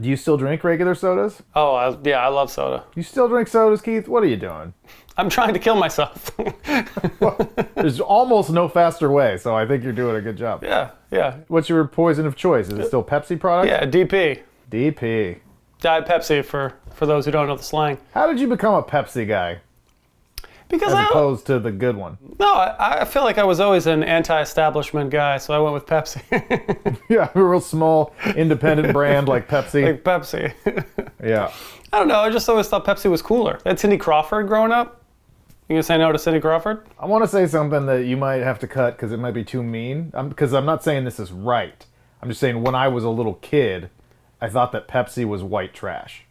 Do you still drink regular sodas? Oh, yeah, I love soda. You still drink sodas, Keith? What are you doing? I'm trying to kill myself. There's almost no faster way, so I think you're doing a good job. Yeah. What's your poison of choice? Is it still Pepsi product? Yeah, DP. DP. Diet Pepsi for those who don't know the slang. How did you become a Pepsi guy Because as opposed to the good one? I feel like I was always an anti-establishment guy, so I went with Pepsi. Yeah, a real small independent brand like Pepsi. Like Pepsi. Yeah. I don't know, I just always thought Pepsi was cooler. I had Cindy Crawford growing up. You gonna say no to Cindy Crawford? I want to say something that you might have to cut because it might be too mean. Because I'm not saying this is right. I'm just saying when I was a little kid, I thought that Pepsi was white trash.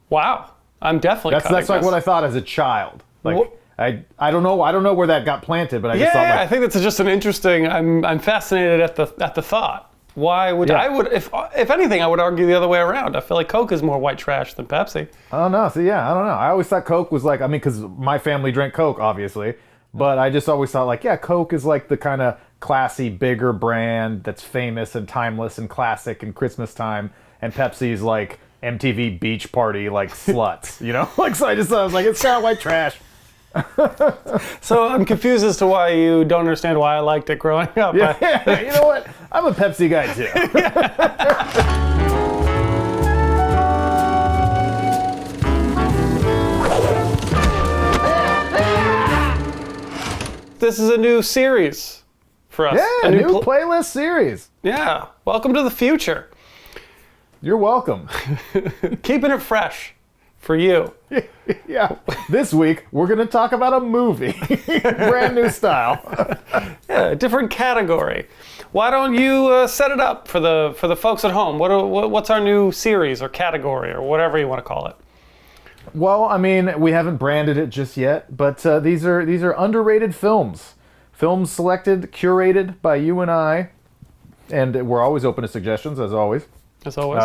Wow. I'm definitely That's like what I thought as a child. Like I don't know where that got planted, but I just thought I think that's just an interesting. I'm fascinated at the thought. Why would I would if anything I would argue the other way around. I feel like Coke is more white trash than Pepsi. I don't know. See, I don't know. I always thought Coke was like, because my family drank Coke, obviously, but I just always thought like, Coke is like the kind of classy, bigger brand that's famous and timeless and classic in Christmas time, and Pepsi's like MTV Beach Party like sluts, Like so I just thought I was like, it's kind of white trash. So I'm confused as to why you don't understand why I liked it growing up. Yeah, you know what? I'm a Pepsi guy too. This is a new series for us. Yeah, a new playlist series. Yeah, welcome to the future. You're welcome. Keeping it fresh for you. Yeah. This week, we're going to talk about a movie. Brand new style. Yeah, a different category. Why don't you set it up for the folks at home? What's our new series or category or whatever you want to call it? Well, I mean, we haven't branded it just yet, but these are underrated films. Films selected, curated by you and I, and we're always open to suggestions, as always. As always.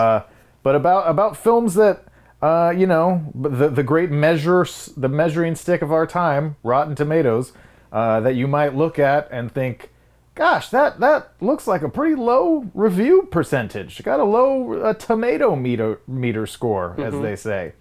But about films that, the great the measuring stick of our time, Rotten Tomatoes, that you might look at and think, gosh, that looks like a pretty low review percentage. Got a low tomato meter score, as they say,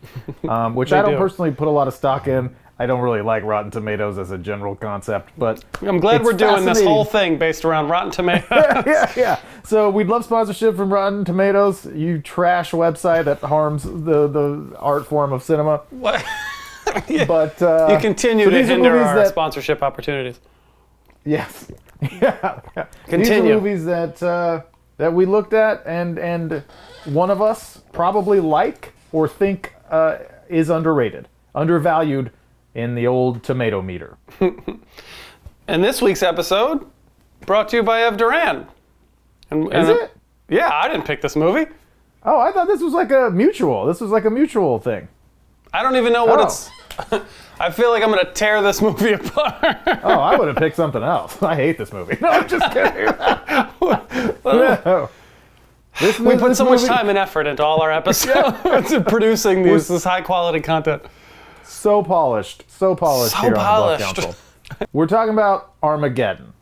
which I don't personally put a lot of stock in. I don't really like Rotten Tomatoes as a general concept, but I'm glad we're doing this whole thing based around Rotten Tomatoes. Yeah. So we'd love sponsorship from Rotten Tomatoes, you trash website that harms the art form of cinema. What? Yeah. But you continue to hinder our sponsorship opportunities. Yes. Yeah. Continue. These are movies that we looked at and one of us probably like or think is underrated, undervalued in the old tomato meter. And this week's episode brought to you by Ev Duran. Is it? Yeah, I didn't pick this movie. Oh, I thought this was like a mutual. This was like a mutual thing. I don't even know what it's... I feel like I'm going to tear this movie apart. Oh, I would have picked something else. I hate this movie. No, I'm just kidding. No. We put so much time and effort into all our episodes and producing this high-quality content. So polished here on the Bluff Council. We're talking about Armageddon.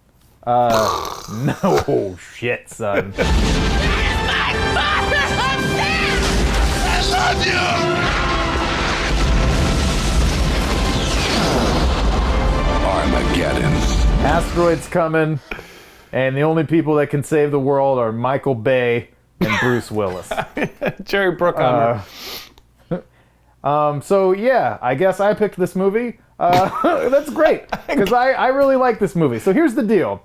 No shit, son. I love you! Armageddon. Asteroids coming, and the only people that can save the world are Michael Bay and Bruce Willis. Jerry Bruckheimer. So yeah, I guess I picked this movie. That's great, because I really like this movie. So here's the deal.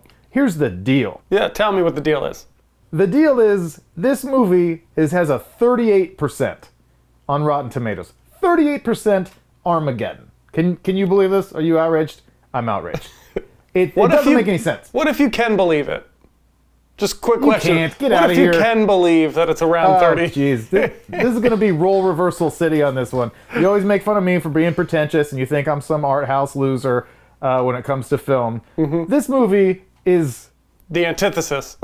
Yeah, tell me what the deal is. The deal is this movie has a 38% on Rotten Tomatoes. 38% Armageddon. Can you believe this? Are you outraged? I'm outraged. It doesn't make any sense. What if you can believe it? Just quick question. You can't. Get out of here. here. What if you can believe that it's around 30? Jeez. This is going to be role reversal city on this one. You always make fun of me for being pretentious, and you think I'm some art house loser when it comes to film. Mm-hmm. This movie is... the antithesis.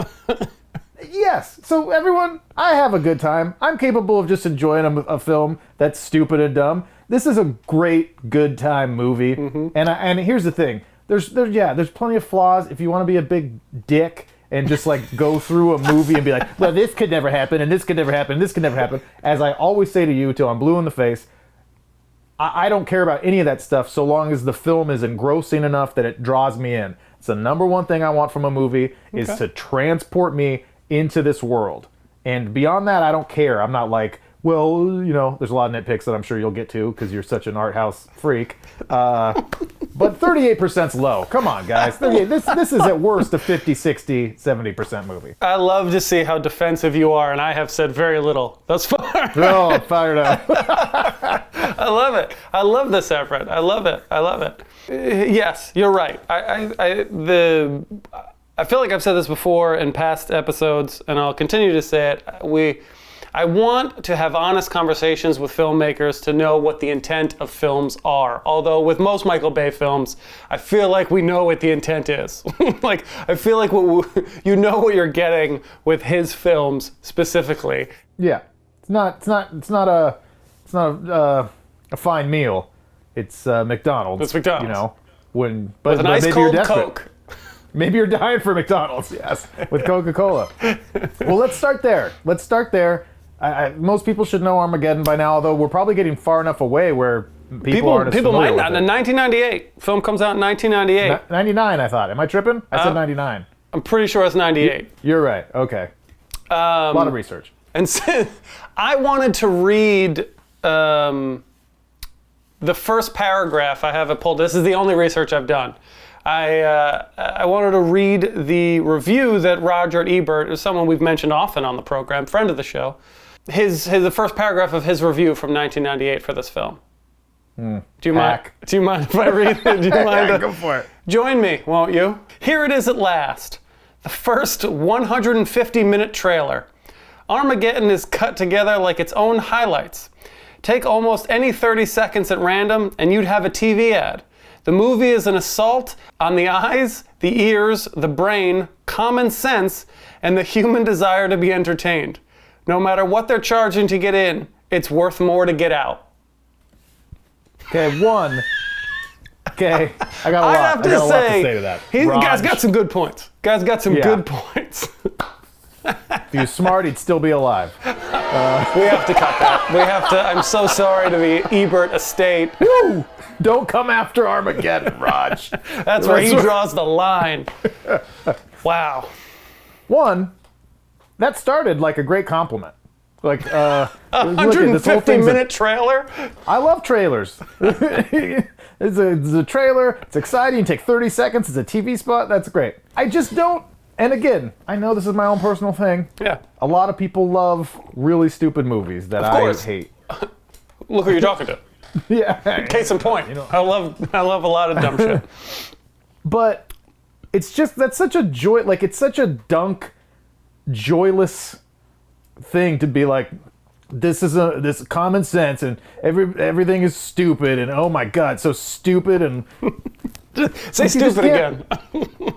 Yes. So everyone, I have a good time. I'm capable of just enjoying a film that's stupid and dumb. This is a great good time movie. Mm-hmm. And here's the thing. There's plenty of flaws. If you want to be a big dick and just like go through a movie and be like, well, this could never happen, and this could never happen, and this could never happen. As I always say to you till I'm blue in the face, I don't care about any of that stuff so long as the film is engrossing enough that it draws me in. It's the number one thing I want from a movie is to transport me into this world. And beyond that, I don't care. I'm not like, well, you know, there's a lot of nitpicks that I'm sure you'll get to because you're such an art house freak. But 38%'s low. Come on, guys. 38. This is at worst a 50, 60, 70% movie. I love to see how defensive you are, and I have said very little thus far. Oh, I'm fired up. I love it. I love this effort. I love it. I love it. Yes, you're right. I feel like I've said this before in past episodes, and I'll continue to say it. I want to have honest conversations with filmmakers to know what the intent of films are. Although with most Michael Bay films, I feel like we know what the intent is. Like, I feel like you know what you're getting with his films specifically. Yeah, it's not a fine meal. It's McDonald's. It's McDonald's. You know, with an ice cold Coke. Maybe you're dying for McDonald's. Yes, with Coca-Cola. Well, let's start there. Most people should know Armageddon by now, although we're probably getting far enough away where people aren't as people familiar might not. with it. In 1998, film comes out in 1998. 99, I thought. Am I tripping? I said 99. I'm pretty sure it's 98. You're right. Okay. A lot of research. And so, I wanted to read the first paragraph. I have it pulled. This is the only research I've done. I wanted to read the review that Roger Ebert, is someone we've mentioned often on the program, friend of the show. The first paragraph of his review from 1998 for this film. Do you mind if I read it? Do you mind? Go for it. Join me, won't you? Here it is at last. The first 150-minute trailer. Armageddon is cut together like its own highlights. Take almost any 30 seconds at random and you'd have a TV ad. The movie is an assault on the eyes, the ears, the brain, common sense, and the human desire to be entertained. No matter what they're charging to get in, it's worth more to get out. Okay, I got a lot. I have to say to that. Guy's got some good points. Good points. If he was smart, he'd still be alive. We have to cut that. I'm so sorry to the Ebert estate. Woo! Don't come after Armageddon, Raj. That's where he draws the line. Wow. One, that started like a great compliment. Like, 150-minute trailer? I love trailers. It's a trailer. It's exciting. You take 30 seconds. It's a TV spot. That's great. I just don't. And again, I know this is my own personal thing. Yeah. A lot of people love really stupid movies that I hate. Look who you're talking to. Yeah. Case in point. I love a lot of dumb shit. But it's just, that's such a joy. Like, it's such a joyless thing to be like, this common sense and everything is stupid and oh my god, so stupid and say stupid again.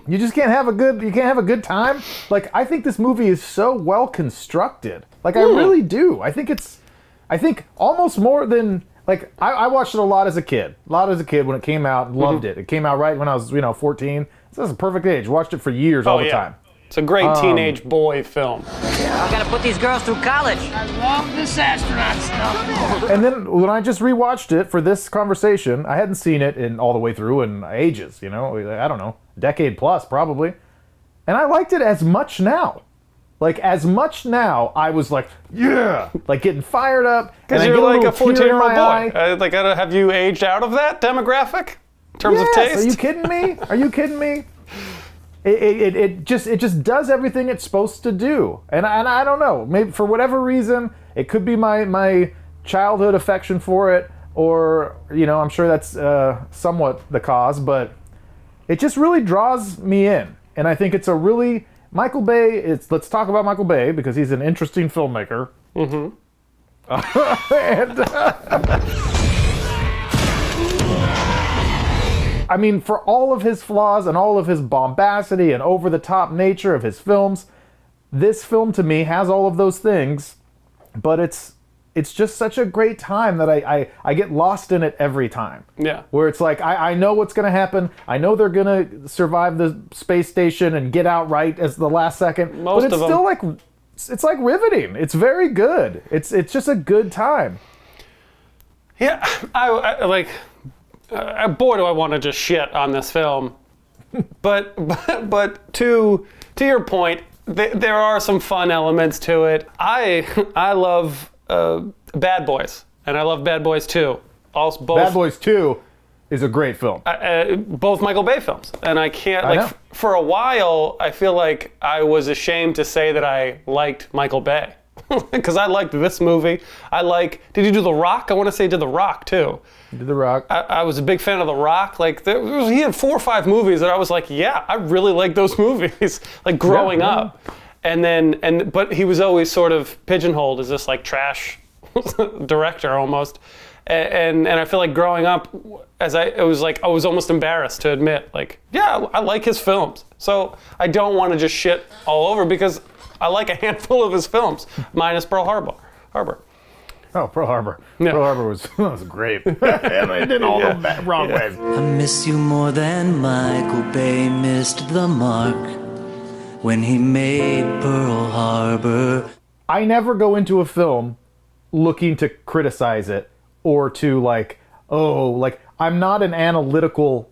You just can't have a good time. Like, I think this movie is so well constructed. Like, I really do. I think almost more than, like, I watched it a lot as a kid when it came out and loved it. It came out right when I was 14. So that's a perfect age. Watched it for years all the time. It's a great teenage boy film. I gotta put these girls through college. I love this astronaut stuff. And then when I just rewatched it for this conversation, I hadn't seen it all the way through in ages, I don't know, a decade plus probably. And I liked it as much now. Like, as much now, I was like, yeah, like getting fired up. Because you're like a 14-year-old boy. Have you aged out of that demographic in terms of taste? Are you kidding me? It just does everything it's supposed to do, and I don't know, maybe for whatever reason it could be my childhood affection for it, or I'm sure that's somewhat the cause, but it just really draws me in, and I think it's a really Michael Bay. Let's talk about Michael Bay because he's an interesting filmmaker. Mm-hmm. I mean, for all of his flaws and all of his bombacity and over-the-top nature of his films, this film to me has all of those things, but it's it's just such a great time that I get lost in it every time. Yeah. Where it's like, I know what's going to happen. I know they're going to survive the space station and get out right as the last second. Most but it's of them. still like, it's like riveting. It's very good. It's just a good time. Yeah, I like. Boy, do I want to just shit on this film. but to your point, there are some fun elements to it. I love Bad Boys, and I love Bad Boys 2. Also, both Bad Boys 2 is a great film. both Michael Bay films, and I can't I know. for a while I feel like I was ashamed to say that I liked Michael Bay because I liked this movie. Did you do The Rock? I want to say did The Rock too. Did The Rock. I was a big fan of The Rock. Like he had 4 or 5 movies that I was like, yeah, I really like those movies. Like growing Yeah. up, but he was always sort of pigeonholed as this like trash director almost. And I feel like growing up, I was almost embarrassed to admit, like, yeah, I like his films. So I don't want to just shit all over because I like a handful of his films, minus Pearl Harbor. Oh, Pearl Harbor. Yeah. Pearl Harbor was great. And it did all the wrong ways. I miss you more than Michael Bay missed the mark when he made Pearl Harbor. I never go into a film looking to criticize it or to I'm not an analytical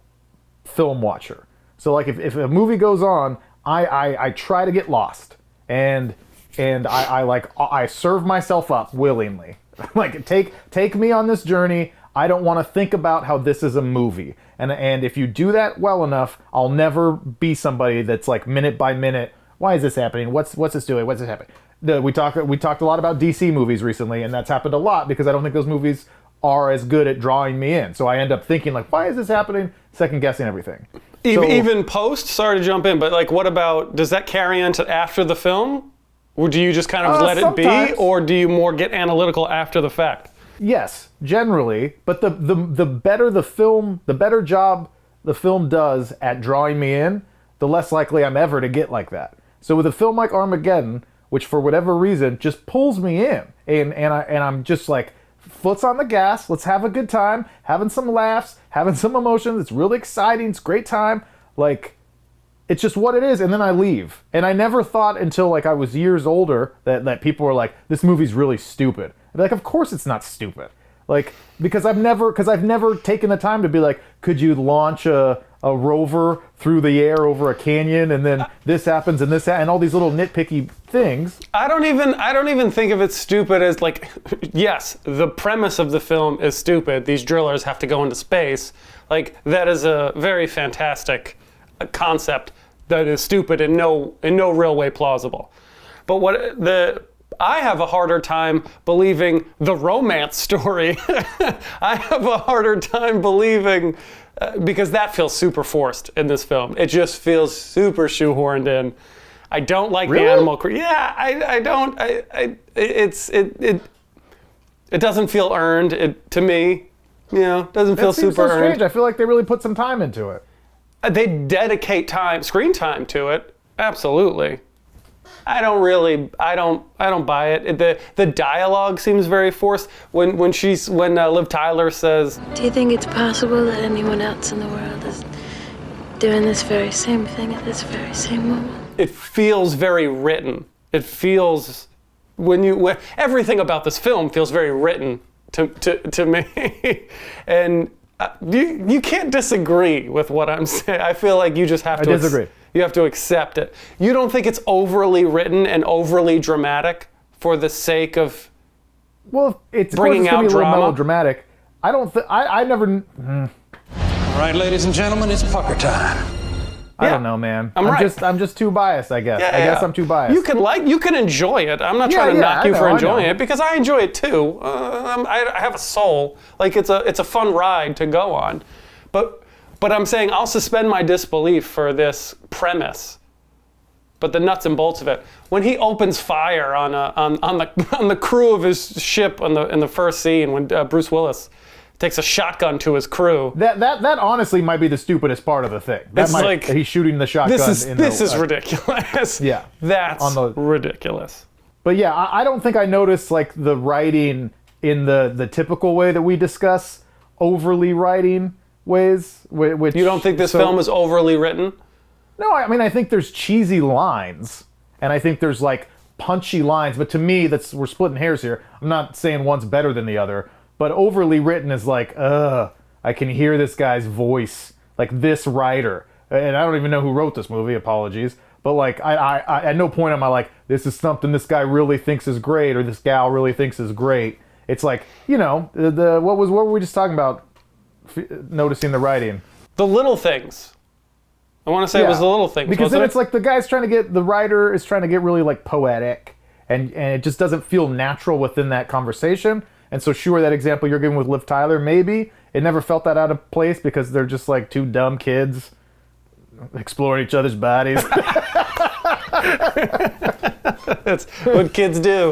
film watcher. So like if a movie goes on, I try to get lost and I serve myself up willingly. Like take me on this journey. I don't want to think about how this is a movie. And if you do that well enough, I'll never be somebody that's like minute by minute, why is this happening? What's this doing? What's this happening? We talked a lot about DC movies recently, and that's happened a lot because I don't think those movies are as good at drawing me in. So I end up thinking like, why is this happening? Second guessing everything. Even post, sorry to jump in, but like what about, does that carry into after the film? Or do you just kind of let it be? Sometimes. Or do you more get analytical after the fact? Yes, generally, but the better the better job the film does at drawing me in, the less likely I'm ever to get like that. So with a film like Armageddon, which for whatever reason just pulls me in, and I'm just like, foot's on the gas, let's have a good time, having some laughs, having some emotions, it's really exciting, it's a great time, like, it's just what it is, and then I leave. And I never thought until like I was years older that people were like, this movie's really stupid. I'd be like, of course it's not stupid. Like, because I've never taken the time to be like, could you launch a rover through the air over a canyon and then this happens and and all these little nitpicky things. I don't even think of it stupid as like, yes, the premise of the film is stupid. These drillers have to go into space. Like, that is a very fantastic concept that is stupid and in no real way plausible. But I have a harder time believing the romance story. I have a harder time believing because that feels super forced in this film. It just feels super shoehorned in. I don't like Really? the animal. Yeah, I don't. It doesn't feel earned to me. You know, it doesn't feel That seems super so earned. strange. I feel like they really put some time into it. They dedicate screen time to it. Absolutely. I don't buy it. The dialogue seems very forced. When Liv Tyler says, Do you think it's possible that anyone else in the world is doing this very same thing at this very same moment? it feels very written. It feels everything about this film feels very written to me, and you can't disagree with what I'm saying. I feel like you just have to. I disagree. You have to accept it. You don't think it's overly written and overly dramatic for the sake of Well, it's bringing going to out be a little drama? melodramatic. I don't think I never. All right, ladies and gentlemen, it's pucker time. I don't know, man. I'm right. I'm just too biased, I guess. Yeah, I guess yeah. I'm too biased. You can enjoy it. I'm not trying to yeah, knock I you for know, I enjoying know. it because I enjoy it too. I have a soul. Like it's a fun ride to go on, but I'm saying I'll suspend my disbelief for this premise. But the nuts and bolts of it, when he opens fire on the crew of his ship in the first scene, when Bruce Willis takes a shotgun to his crew. That honestly might be the stupidest part of the thing. It's like, he's shooting the shotgun. This is ridiculous. Yeah. That's On the- ridiculous. But yeah, I don't think I noticed like the writing in the typical way that we discuss overly writing ways. Which You don't think this film is overly written? No, I mean, I think there's cheesy lines, and I think there's like punchy lines, but to me, we're splitting hairs here. I'm not saying one's better than the other, but overly written is like, I can hear this guy's voice, like this writer, and I don't even know who wrote this movie, apologies, but like, I at no point am I like, this is something this guy really thinks is great, or this gal really thinks is great. It's like, you know, what were we just talking about, noticing the writing? The little things. I want to say it was the little things. Because then it's like the writer is trying to get really like poetic, and it just doesn't feel natural within that conversation. And so sure, that example you're giving with Liv Tyler, maybe it never felt that out of place because they're just like two dumb kids exploring each other's bodies. That's what kids do.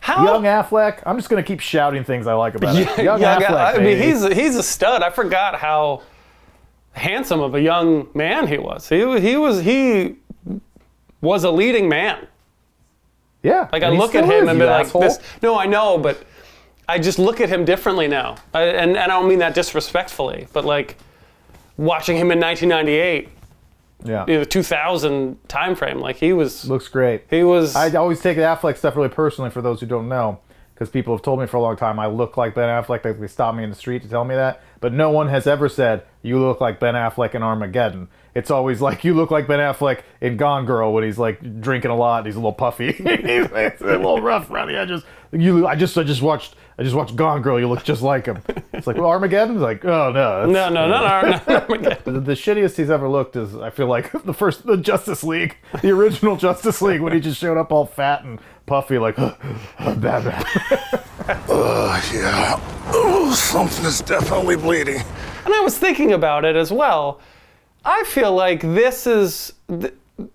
Young Affleck, I'm just going to keep shouting things I like about it. Young Affleck, I mean, baby. he's a stud. I forgot how handsome of a young man he was. He was a leading man. Yeah. Like I and he look at still him is, and you be like, asshole. this. No, I know, but I just look at him differently now. And I don't mean that disrespectfully, but like watching him in 1998, Yeah. the 2000 time frame, like he was. Looks great. He was. I always take the Affleck stuff really personally for those who don't know, because people have told me for a long time I look like Ben Affleck. They stop me in the street to tell me that, but no one has ever said you look like Ben Affleck in Armageddon. It's always like you look like Ben Affleck in Gone Girl when he's like drinking a lot. And he's a little puffy. It's a little rough around the edges. I just watched Gone Girl. You look just like him. It's like, well, Armageddon's like, oh no. No, Armageddon. The shittiest he's ever looked is, I feel like, the Justice League, the original Justice League, when he just showed up all fat and puffy, like, Batman. Yeah. Oh, something is definitely bleeding. And I was thinking about it as well. I feel like this is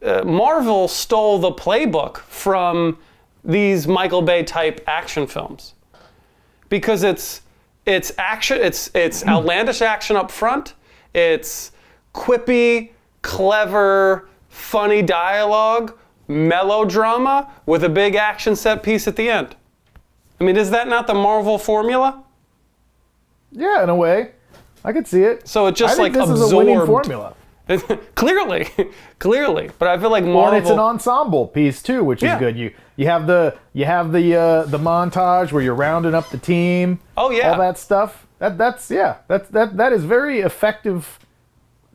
Marvel stole the playbook from these Michael Bay type action films, because it's action, it's outlandish action up front, it's quippy, clever, funny dialogue, melodrama with a big action set piece at the end. I mean, is that not the Marvel formula? Yeah, in a way. I could see it. So it just I think like this absorbed. is a winning formula. clearly, but I feel like Marvel. Well, and it's an ensemble piece too, which is good. You have the montage where you're rounding up the team. Oh yeah, all that stuff. That is very effective,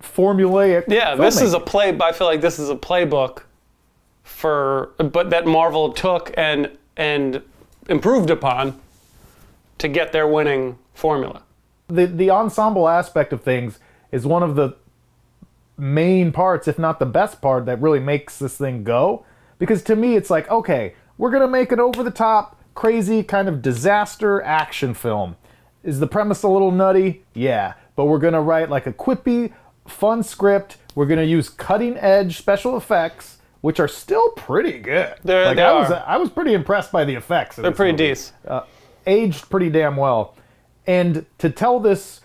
formulaic. Yeah, this is a play. I feel like this is a playbook but that Marvel took and improved upon to get their winning formula. The ensemble aspect of things is one of the main parts, if not the best part, that really makes this thing go. Because to me, it's like, okay, we're going to make an over-the-top, crazy kind of disaster action film. Is the premise a little nutty? Yeah. But we're going to write like a quippy, fun script. We're going to use cutting-edge special effects, which are still pretty good. I was pretty impressed by the effects. They're pretty decent. Aged pretty damn well. And to tell this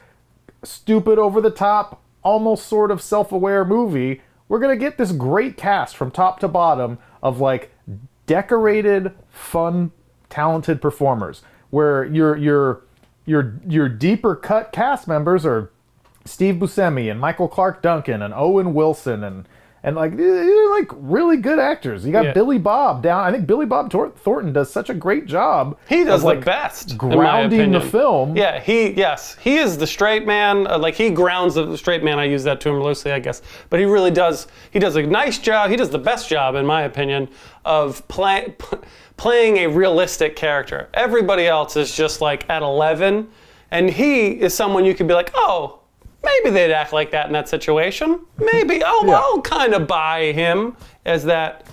stupid, over-the-top, almost sort of self-aware movie, we're going to get this great cast from top to bottom of like decorated, fun, talented performers. Where your deeper cut cast members are Steve Buscemi and Michael Clark Duncan and Owen Wilson and like you're like really good actors. You got Billy Bob down. I think Billy Bob Thornton does such a great job. He does of, like, the best grounding in my the film. Yeah, he is the straight man. Like he grounds the straight man. I use that term loosely, I guess, but he really does. He does a nice job. He does the best job, in my opinion, of playing a realistic character. Everybody else is just like at 11, and he is someone you could be like, oh, maybe they'd act like that in that situation. Maybe I'll kind of buy him as that,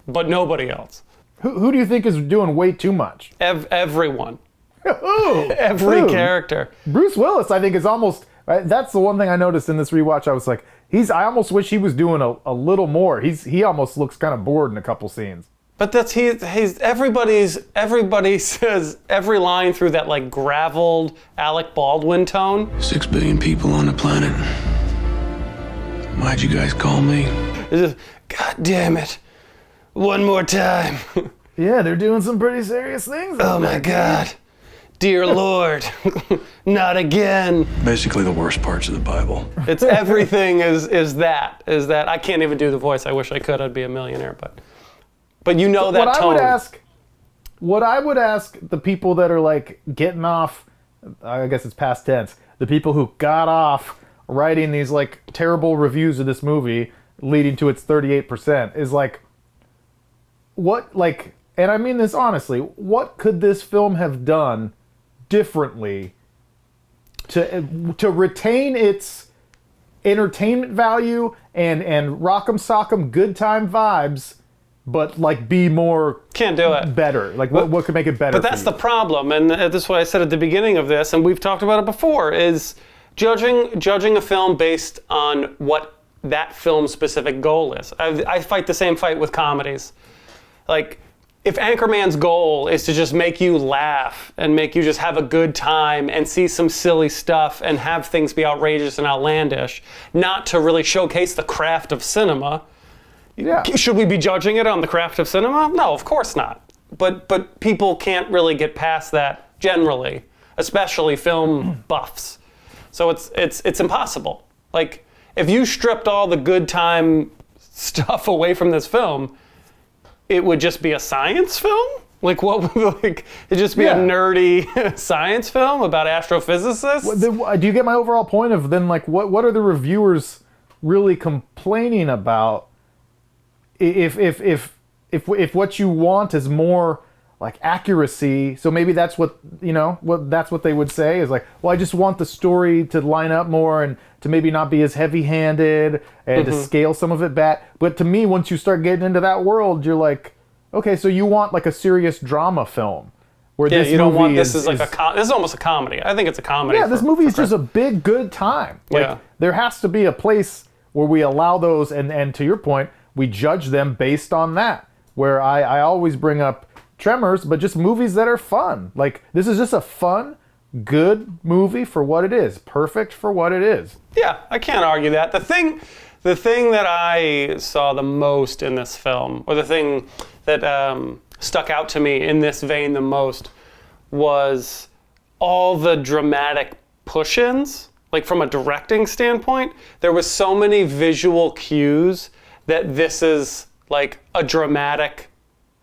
but nobody else. Who do you think is doing way too much? Everyone. Every character. Bruce Willis, I think, is almost. That's the one thing I noticed in this rewatch. I was like, I almost wish he was doing a little more. He almost looks kind of bored in a couple scenes. But everybody says every line through that like graveled Alec Baldwin tone. 6 billion people on the planet. Why'd you guys call me? It's just, God damn it. One more time. Yeah, they're doing some pretty serious things. Oh my God. Dear Lord, not again. Basically the worst parts of the Bible. It's everything is that. I can't even do the voice. I wish I could. I'd be a millionaire, but you know that what tone. What I would ask the people that are like getting off, I guess it's past tense, the people who got off writing these like terrible reviews of this movie leading to its 38% is like, what, like, and I mean this honestly, what could this film have done differently to retain its entertainment value and rock'em sock'em good time vibes, but like be more Can't do it. better? Like what could make it better? But that's the problem, and this is what I said at the beginning of this, and we've talked about it before, is judging a film based on what that film's specific goal is. I fight the same fight with comedies. Like, if Anchorman's goal is to just make you laugh and make you just have a good time and see some silly stuff and have things be outrageous and outlandish, not to really showcase the craft of cinema, should we be judging it on the craft of cinema? No, of course not. But people can't really get past that generally, especially film buffs. So it's impossible. Like, if you stripped all the good time stuff away from this film, it would just be a science film? Like, what would, like, it'd just be a nerdy science film about astrophysicists? Do you get my overall point of then, like, what are the reviewers really complaining about if what you want is more like accuracy? So maybe that's what, that's what they would say is like, well, I just want the story to line up more and to maybe not be as heavy-handed and to scale some of it back. But to me, once you start getting into that world, you're like, okay, so you want like a serious drama film where this you don't movie want this is like this is almost a comedy. I think it's a comedy. Yeah, this movie is just a big good time. Like, there has to be a place where we allow those, and to your point, we judge them based on that. Where I always bring up Tremors, but just movies that are fun. Like, this is just a fun, good movie for what it is. Perfect for what it is. Yeah, I can't argue that. The thing that I saw the most in this film, or the thing that stuck out to me in this vein the most, was all the dramatic push-ins. Like, from a directing standpoint, there was so many visual cues that this is like a dramatic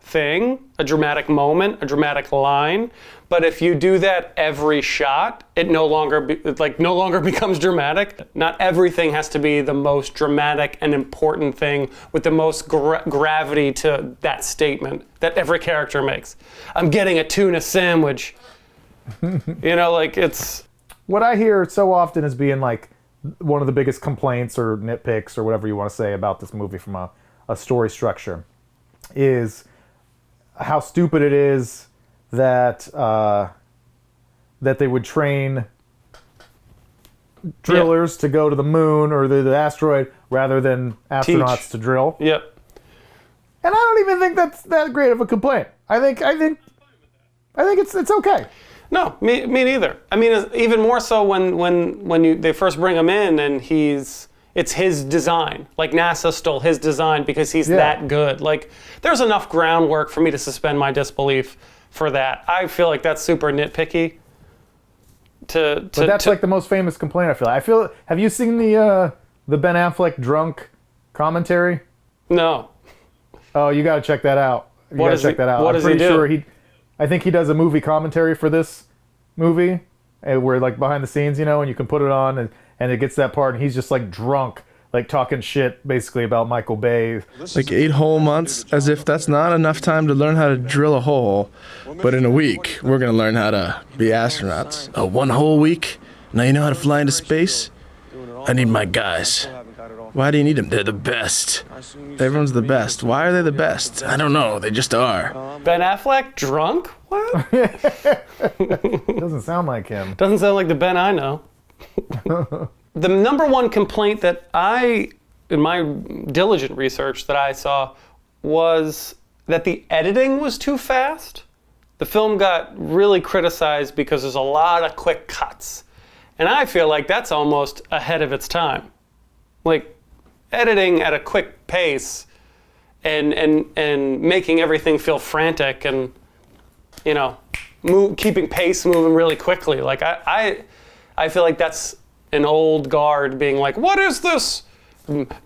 thing, a dramatic moment, a dramatic line. But if you do that every shot, it no longer becomes dramatic. Not everything has to be the most dramatic and important thing with the most gravity to that statement that every character makes. I'm getting a tuna sandwich. Like, it's... What I hear so often as being like one of the biggest complaints or nitpicks or whatever you want to say about this movie from a story structure is how stupid it is that they would train drillers to go to the moon or the asteroid rather than astronauts to drill. Yep. And I don't even think that's that great of a complaint. I think it's okay. No, me neither. I mean, even more so when they first bring him in and it's his design. Like, NASA stole his design because he's that good. Like, there's enough groundwork for me to suspend my disbelief for that. I feel like that's super nitpicky. But that's like the most famous complaint. I feel. Have you seen the Ben Affleck drunk commentary? No. Oh, you got to check that out. What does he do? Sure I think he does a movie commentary for this movie, where like behind the scenes, and you can put it on and it gets that part, and he's just like drunk, like talking shit basically about Michael Bay. Like 8 whole months, as if that's not enough time to learn how to drill a hole. But in a week, we're gonna learn how to be astronauts. 1 whole week? Now you know how to fly into space? I need my guys. Why do you need them? They're the best. Everyone's the best. Why are they the best? I don't know. They just are. Ben Affleck drunk? What? Doesn't sound like him. Doesn't sound like the Ben I know. The number one complaint that in my diligent research that I saw, was that the editing was too fast. The film got really criticized because there's a lot of quick cuts. And I feel like that's almost ahead of its time. Like, editing at a quick pace and making everything feel frantic and, you know, keeping pace, moving really quickly. Like I feel like that's an old guard being like, what is this?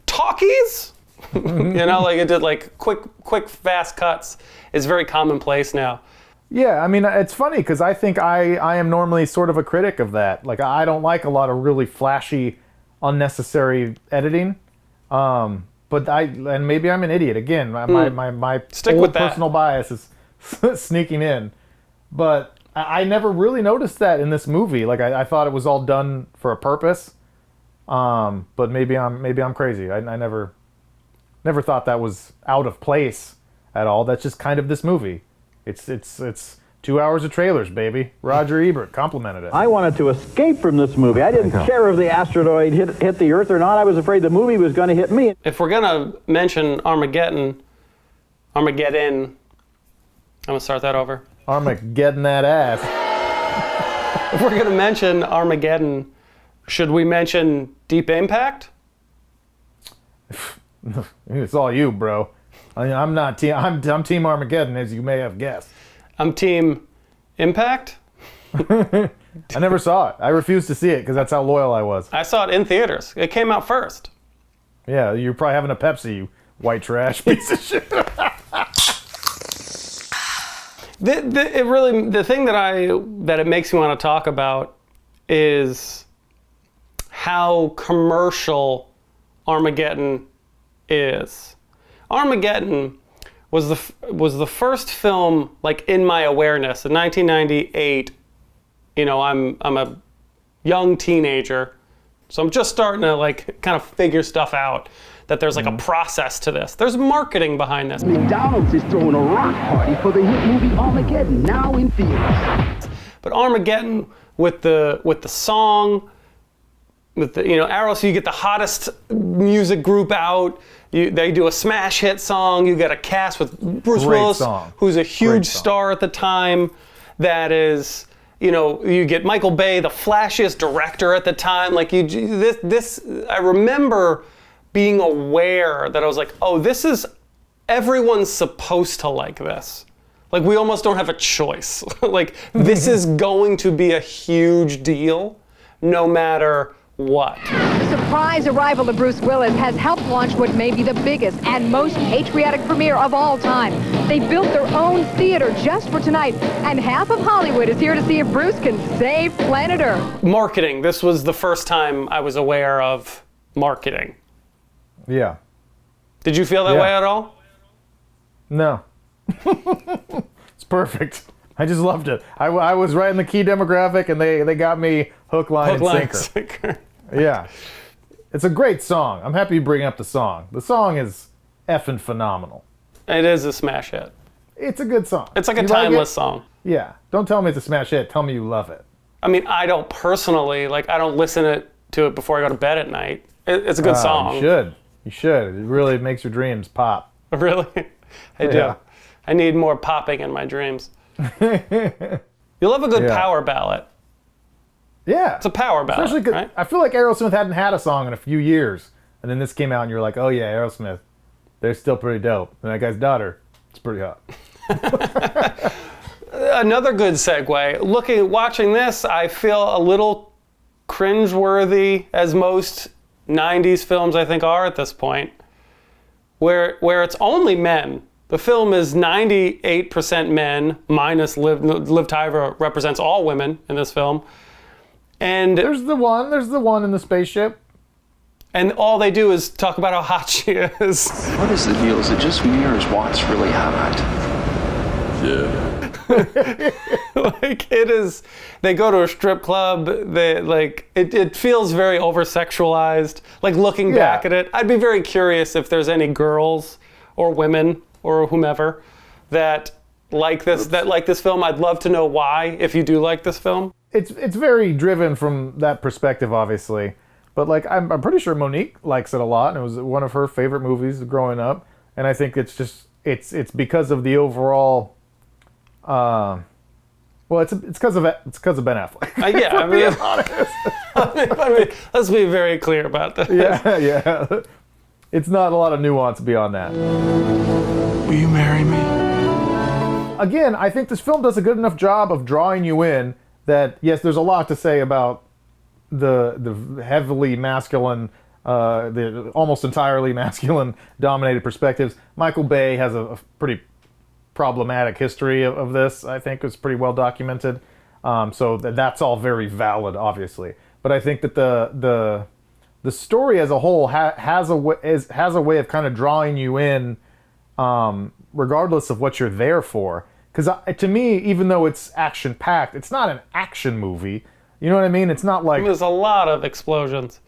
Talkies? You know, like it did like quick, fast cuts is very commonplace now. Yeah, I mean, it's funny because I think I am normally sort of a critic of that. Like, I don't like a lot of really flashy, unnecessary editing. But and maybe I'm an idiot. Again, my Stick old with that. personal bias is sneaking in. But I never really noticed that in this movie. Like, I thought it was all done for a purpose. But maybe I'm crazy. I never thought that was out of place at all. That's just kind of this movie. It's 2 hours of trailers, baby. Roger Ebert complimented it. I wanted to escape from this movie. I didn't care if the asteroid hit the Earth or not. I was afraid the movie was going to hit me. If we're gonna mention Armageddon, I'm gonna start that over. Armageddon that ass. If we're gonna mention Armageddon, should we mention Deep Impact? It's all you, bro. I'm not team. I'm Team Armageddon, as you may have guessed. I'm Team Impact. I never saw it. I refused to see it because that's how loyal I was. I saw it in theaters. It came out first. Yeah, you're probably having a Pepsi, you white trash piece of shit. The thing that it makes me want to talk about is how commercial Armageddon is. Armageddon was the first film, like, in my awareness in 1998. You know, I'm a young teenager, so I'm just starting to like kind of figure stuff out. That there's like a process to this. There's marketing behind this. McDonald's is throwing a rock party for the hit movie Armageddon, now in theaters. But Armageddon with the song, with the, you know, Arrow, so you get the hottest music group out. They do a smash hit song. You get a cast with Bruce Willis, who's a huge star at the time. That is, you know, you get Michael Bay, the flashiest director at the time. Like this, I remember being aware that I was like, oh, everyone's supposed to like this. Like, we almost don't have a choice. Like, this is going to be a huge deal, no matter what. The surprise arrival of Bruce Willis has helped launch what may be the biggest and most patriotic premiere of all time. They built their own theater just for tonight, and half of Hollywood is here to see if Bruce can save planet Earth. Marketing. This was the first time I was aware of marketing. Yeah. Did you feel that way at all? No. It's perfect. I just loved it. I was right in the key demographic, and they got me hook, line, and sinker. Yeah. It's a great song. I'm happy you bring up the song. The song is effing phenomenal. It is a smash hit. It's a good song. It's like a timeless song. Yeah. Don't tell me it's a smash hit. Tell me you love it. I mean, I don't personally, like, I don't listen to it before I go to bed at night. It's a good song. You should. You should. It really makes your dreams pop. Really? I do. I need more popping in my dreams. You love a good power ballad. Yeah. It's a power ballad, especially right? I feel like Aerosmith hadn't had a song in a few years. And then this came out and you're like, oh yeah, Aerosmith. They're still pretty dope. And that guy's daughter, it's pretty hot. Another good segue. Watching this, I feel a little cringeworthy, as most 90s films I think are at this point, where it's only men. The film is 98% men, minus Liv Tyler represents all women in this film. And there's the one in the spaceship. And all they do is talk about how hot she is. What is the deal? Is it just me, or is Watts really hot? Yeah. Like, it is, they go to a strip club, it feels very over-sexualized. Like, looking back at it, I'd be very curious if there's any girls or women or whomever that like this film. I'd love to know why, if you do like this film. It's very driven from that perspective, obviously. But like, I'm pretty sure Monique likes it a lot, and it was one of her favorite movies growing up. And I think it's just it's because of the overall. Well, it's because of Ben Affleck. Yeah, I mean, let's be very clear about that. Yeah. It's not a lot of nuance beyond that. Will you marry me? Again, I think this film does a good enough job of drawing you in that, yes, there's a lot to say about the heavily masculine, the almost entirely masculine dominated perspectives. Michael Bay has a pretty problematic history of this. I think it's pretty well documented. So that's all very valid, obviously. But I think that the story as a whole has a way of kind of drawing you in, regardless of what you're there for. Because to me, even though it's action packed, it's not an action movie. You know what I mean? It's not like there's a lot of explosions.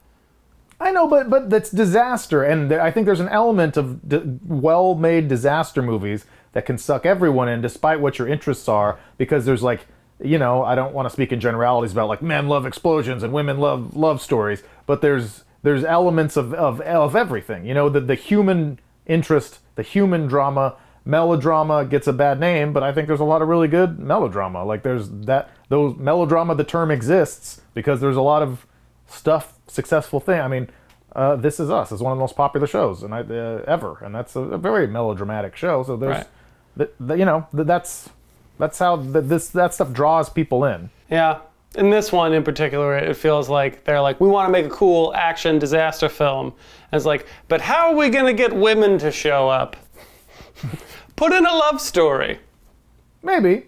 I know, but that's disaster, and I think there's an element of well-made disaster movies that can suck everyone in, despite what your interests are, because there's like, you know, I don't want to speak in generalities about like men love explosions and women love love stories, but there's elements of everything. You know, the human interest, the human drama. Melodrama gets a bad name, but I think there's a lot of really good melodrama. Like those melodrama, the term exists because there's a lot of successful thing. I mean, This Is Us is one of the most popular shows ever, and that's a very melodramatic show. So there's, that's how that stuff draws people in. Yeah. In this one in particular, it feels like they're like, we want to make a cool action disaster film. And it's like, but how are we going to get women to show up? Put in a love story. Maybe,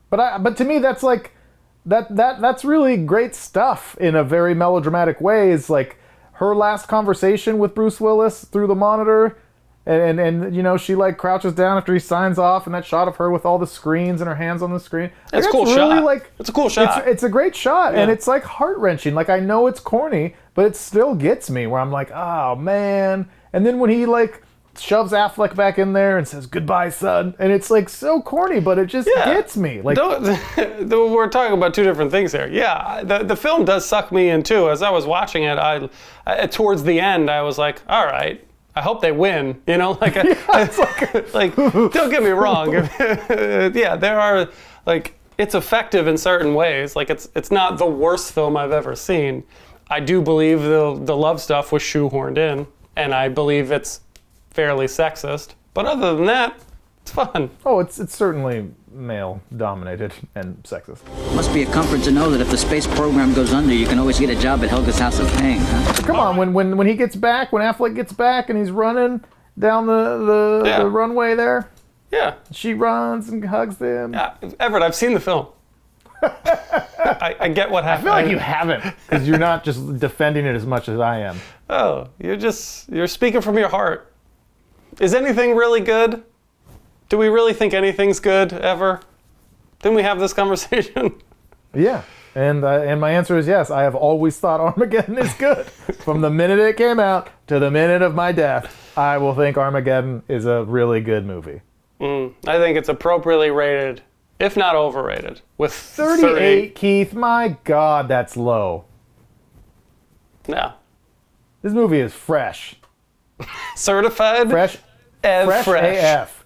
but to me that's like that's really great stuff in a very melodramatic way. Is like her last conversation with Bruce Willis through the monitor, and you know, she like crouches down after he signs off, and that shot of her with all the screens and her hands on the screen. It's a cool shot. Like, it's a cool shot. It's a great shot, yeah. And it's like heart wrenching. Like I know it's corny, but it still gets me where I'm like, oh man. And then when he like shoves Affleck back in there and says goodbye, son, and it's like so corny, but it just gets me. Like we're talking about two different things here. Yeah, the film does suck me in too. As I was watching it, I towards the end I was like, all right, I hope they win. You know, like, like don't get me wrong. Yeah, there are like it's effective in certain ways. Like it's not the worst film I've ever seen. I do believe the love stuff was shoehorned in, and I believe it's fairly sexist, but other than that, it's fun. Oh, it's certainly male-dominated and sexist. Must be a comfort to know that if the space program goes under, you can always get a job at Helga's House of Pain, huh? Come on, when he gets back, when Affleck gets back and he's running down the runway there, yeah, she runs and hugs him. Yeah, Everett, I've seen the film. I get what happened. I feel like you haven't, because you're not just defending it as much as I am. Oh, you're speaking from your heart. Is anything really good? Do we really think anything's good ever? Didn't we have this conversation? Yeah, and my answer is yes. I have always thought Armageddon is good. From the minute it came out to the minute of my death, I will think Armageddon is a really good movie. I think it's appropriately rated, if not overrated, with 38. Keith, my God, that's low. Yeah. This movie is fresh. Certified fresh and fresh. AF.